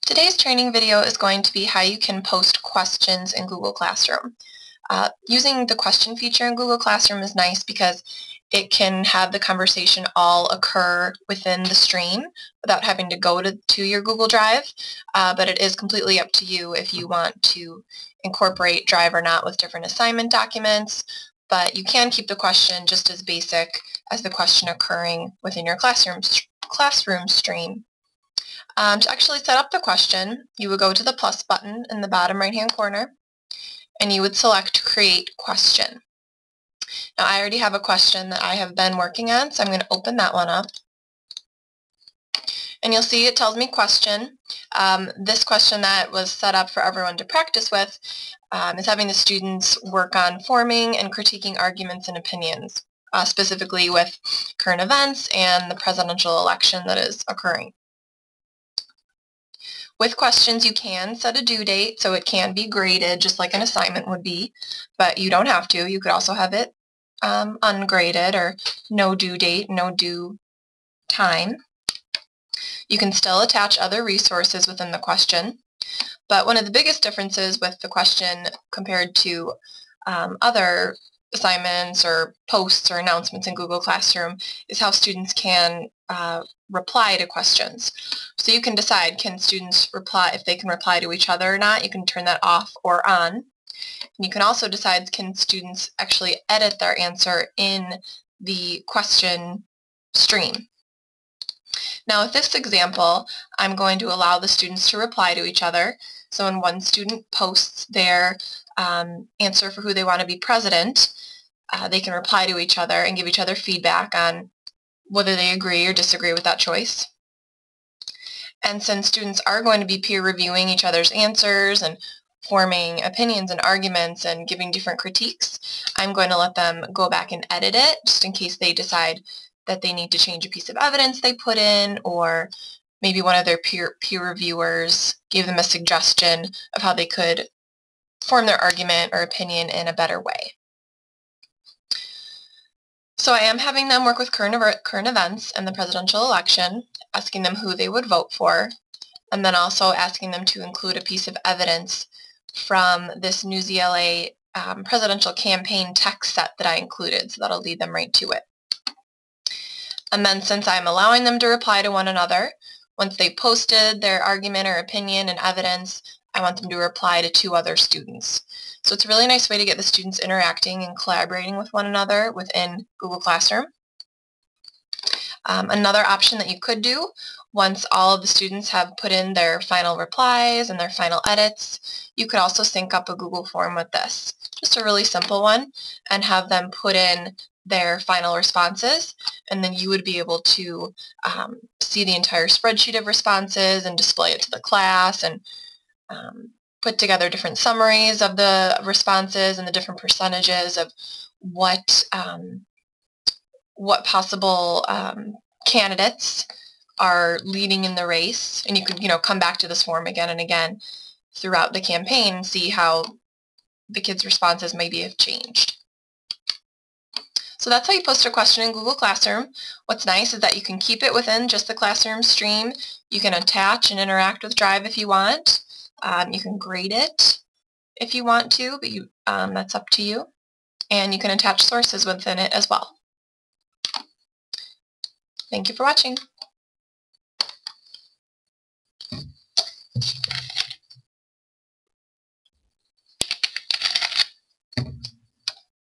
Today's training video is going to be how you can post questions in Google Classroom. Using the question feature in Google Classroom is nice because it can have the conversation all occur within the stream without having to go to your Google Drive, but it is completely up to you if you want to incorporate Drive or not with different assignment documents, but you can keep the question just as basic as the question occurring within your classroom stream. To actually set up the question, you would go to the plus button in the bottom right-hand corner, and you would select Create Question. Now, I already have a question that I have been working on, so I'm going to open that one up. And you'll see it tells me question. This question that was set up for everyone to practice with is having the students work on forming and critiquing arguments and opinions, specifically with current events and the presidential election that is occurring. With questions, you can set a due date, so it can be graded just like an assignment would be, but you don't have to. You could also have it ungraded or no due date, no due time. You can still attach other resources within the question, but one of the biggest differences with the question compared to other assignments or posts or announcements in Google Classroom is how students can reply to questions. So you can decide, can students reply, if they can reply to each other or not. You can turn that off or on. And you can also decide, can students actually edit their answer in the question stream. Now with this example, I'm going to allow the students to reply to each other. So when one student posts their answer for who they want to be president, they can reply to each other and give each other feedback on whether they agree or disagree with that choice. And since students are going to be peer reviewing each other's answers and forming opinions and arguments and giving different critiques, I'm going to let them go back and edit it just in case they decide that they need to change a piece of evidence they put in, or maybe one of their peer reviewers gave them a suggestion of how they could form their argument or opinion in a better way. So I am having them work with current events and the presidential election, asking them who they would vote for, and then also asking them to include a piece of evidence from this Newsela presidential campaign text set that I included, so that'll lead them right to it. And then since I'm allowing them to reply to one another, once they posted their argument or opinion and evidence, I want them to reply to 2 other students. So it's a really nice way to get the students interacting and collaborating with one another within Google Classroom. Another option that you could do, once all of the students have put in their final replies and their final edits, you could also sync up a Google form with this. Just a really simple one, and have them put in their final responses, and then you would be able to see the entire spreadsheet of responses and display it to the class, and put together different summaries of the responses and the different percentages of what possible candidates are leading in the race. And you could, come back to this form again and again throughout the campaign and see how the kids' responses maybe have changed. So that's how you post a question in Google Classroom. What's nice is that you can keep it within just the Classroom stream. You can attach and interact with Drive if you want. You can grade it if you want to, but that's up to you. And you can attach sources within it as well. Thank you for watching.